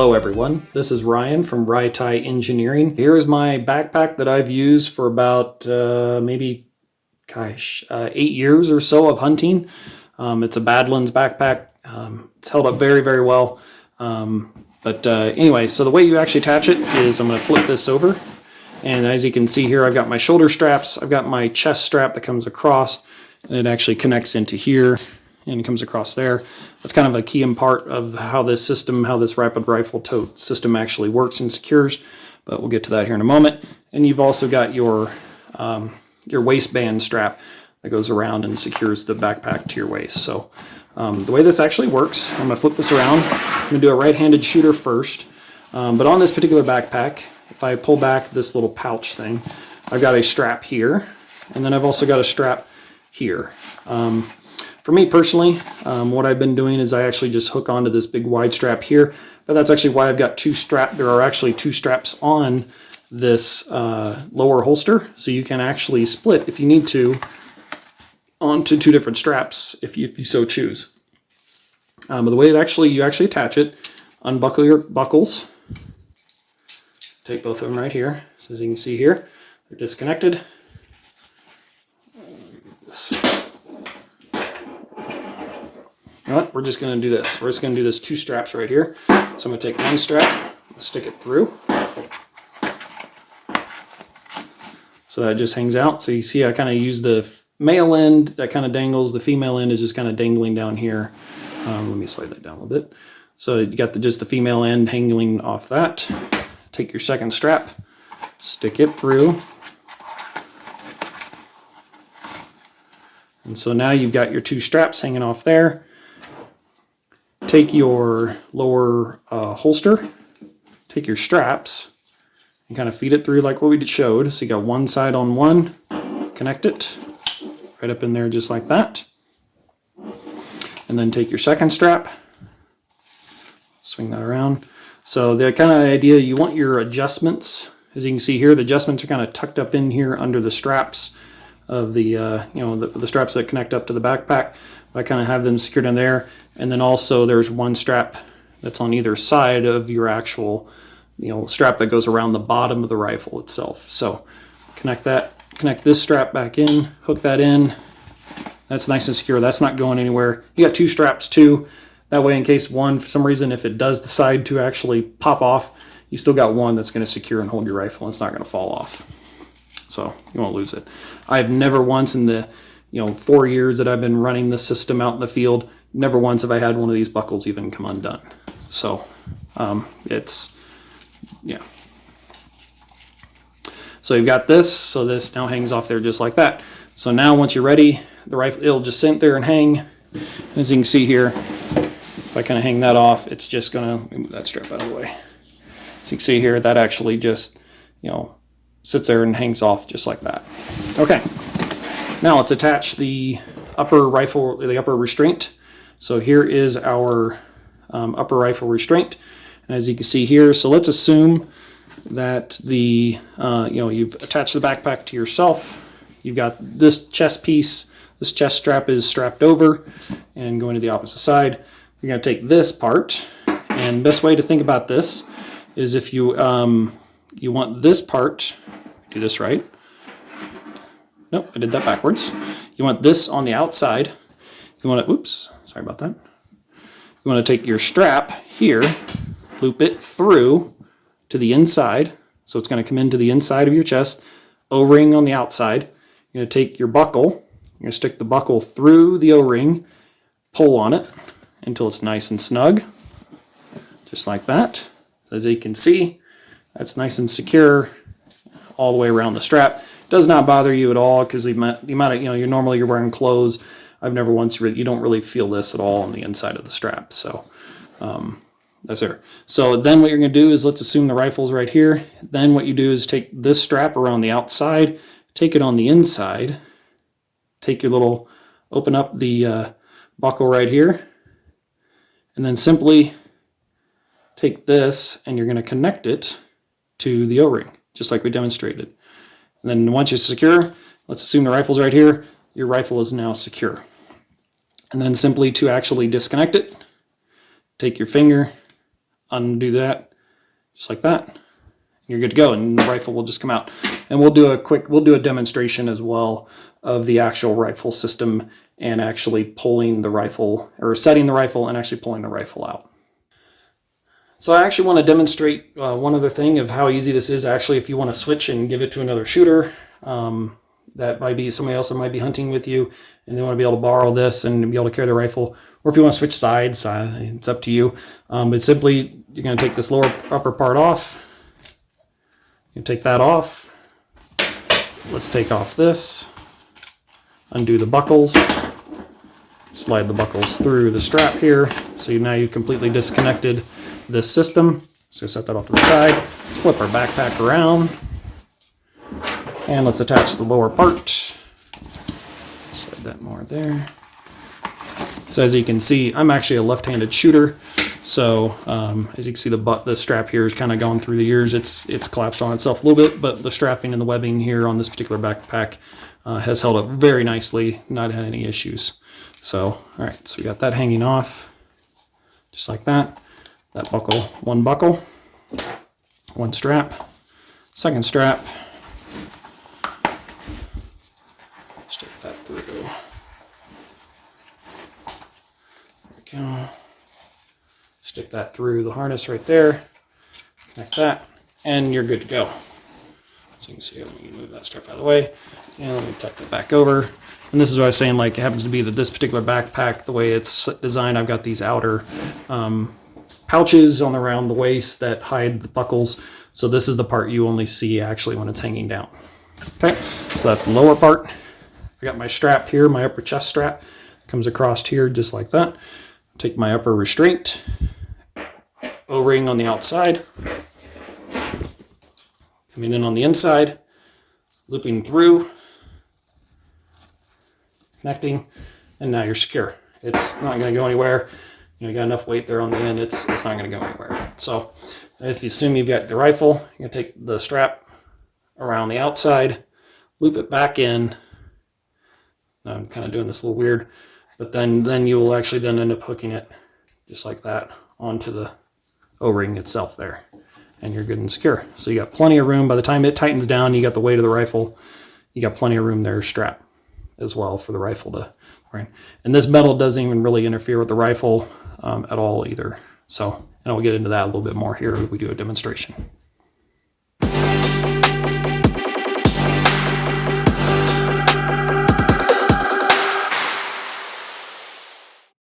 Hello everyone, this is Ryan from RapidRifleTote Engineering. Here's my backpack that I've used for about maybe 8 years or so of hunting. It's a Badlands backpack. It's held up very, very well. Anyway, so the way you actually attach it is I'm going to flip this over. And as you can see here, I've got my shoulder straps, I've got my chest strap that comes across, and it actually connects into here and comes across there. That's kind of a key part of how this RapidRifleTote system actually works and secures, but we'll get to that here in a moment. And you've also got your waistband strap that goes around and secures the backpack to your waist. So the way this actually works, I'm going to flip this around. I'm going to do a right-handed shooter first, but on this particular backpack, if I pull back this little pouch thing, I've got a strap here, and then I've also got a strap here. For me personally, what I've been doing is I actually just hook onto this big wide strap here, but that's actually why I've got there are actually two straps on this lower holster, so you can actually split, if you need to, onto two different straps if you so choose. But the way you actually attach it, unbuckle your buckles, take both of them right here, so as you can see here, they're disconnected. You know what? We're just going to do this. We're just going to do this two straps right here. So I'm going to take one strap, stick it through. So that just hangs out. So you see I kind of use the male end that kind of dangles. The female end is just kind of dangling down here. Let me slide that down a little bit. So you got just the female end hanging off that. Take your second strap, stick it through. And so now you've got your two straps hanging off there. Take your lower holster, take your straps, and kind of feed it through like what we showed. So you got one side on one, connect it right up in there just like that. And then take your second strap, swing that around. So the kind of idea, you want your adjustments, as you can see here, the adjustments are kind of tucked up in here under the straps of the, the straps that connect up to the backpack. I kind of have them secured in there, and then also there's one strap that's on either side of your actual, strap that goes around the bottom of the rifle itself. So connect this strap back in, hook that in. That's nice and secure. That's not going anywhere. You got two straps too. That way, in case one, for some reason, if it does decide to actually pop off, you still got one that's going to secure and hold your rifle, and it's not going to fall off. So you won't lose it. I've never once in the 4 years that I've been running this system out in the field, never once have I had one of these buckles even come undone. So So you've got this, so this now hangs off there just like that. So now once you're ready, the rifle, it'll just sit there and hang. And as you can see here, if I kind of hang that off, it's just gonna, let me move that strap out of the way. So you can see here, that actually just, sits there and hangs off just like that. Okay. Now let's attach the upper restraint. So here is our upper rifle restraint. And as you can see here, so let's assume that you've attached the backpack to yourself. You've got this chest piece, this chest strap is strapped over and going to the opposite side. You're going to take this part, and best way to think about this is if you want this part, do this right. Nope, I did that backwards. You want this on the outside. You want to, oops, sorry about that. You want to take your strap here, loop it through to the inside. So it's going to come into the inside of your chest, O-ring on the outside. You're going to take your buckle, you're going to stick the buckle through the O-ring, pull on it until it's nice and snug, just like that. As you can see, that's nice and secure all the way around the strap. Does not bother you at all because the amount of, you're wearing clothes. I've never once, you don't really feel this at all on the inside of the strap. So that's there. So then what you're going to do is, let's assume the rifle's right here. Then what you do is take this strap around the outside, take it on the inside, take your little, open up the buckle right here, and then simply take this and you're going to connect it to the O-ring, just like we demonstrated. And then once you're secure, let's assume the rifle's right here, your rifle is now secure. And then simply to actually disconnect it, take your finger, undo that, just like that. You're good to go, and the rifle will just come out. And we'll do a demonstration as well of the actual rifle system and actually pulling the rifle, or setting the rifle and actually pulling the rifle out. So I actually want to demonstrate one other thing of how easy this is actually if you want to switch and give it to another shooter. That might be somebody else that might be hunting with you and they want to be able to borrow this and be able to carry the rifle. Or if you want to switch sides, it's up to you. But simply, you're going to take this lower upper part off. You take that off. Let's take off this. Undo the buckles. Slide the buckles through the strap here. So now you've completely disconnected this system. So set that off to the side. Let's flip our backpack around. And let's attach the lower part. Slide that more there. So as you can see, I'm actually a left-handed shooter. So as you can see, the strap here is kind of gone through the years. It's collapsed on itself a little bit, but the strapping and the webbing here on this particular backpack has held up very nicely, not had any issues. So, all right, so we got that hanging off, just like that. That buckle, one strap, second strap. Stick that through. There we go. Stick that through the harness right there, connect that, and you're good to go. So you can see, let me move that strap out of the way, and let me tuck that back over. And this is what I was saying, like it happens to be that this particular backpack, the way it's designed, I've got these outer pouches on around the waist that hide the buckles. So this is the part you only see actually when it's hanging down. Okay, so that's the lower part. I got my strap here, my upper chest strap, comes across here just like that. Take my upper restraint, O-ring on the outside, coming in on the inside, looping through, connecting, and now you're secure. It's not going to go anywhere. You got enough weight there on the end, it's not going to go anywhere. So if you assume you've got the rifle, you're going to take the strap around the outside, loop it back in. Now I'm kind of doing this a little weird, but then you will actually then end up hooking it just like that onto the O-ring itself there, and you're good and secure. So you got plenty of room. By the time it tightens down, you got the weight of the rifle, you got plenty of room there strap as well for the rifle to bring. And this metal doesn't even really interfere with the rifle at all either. So, and I'll get into that a little bit more here as we do a demonstration.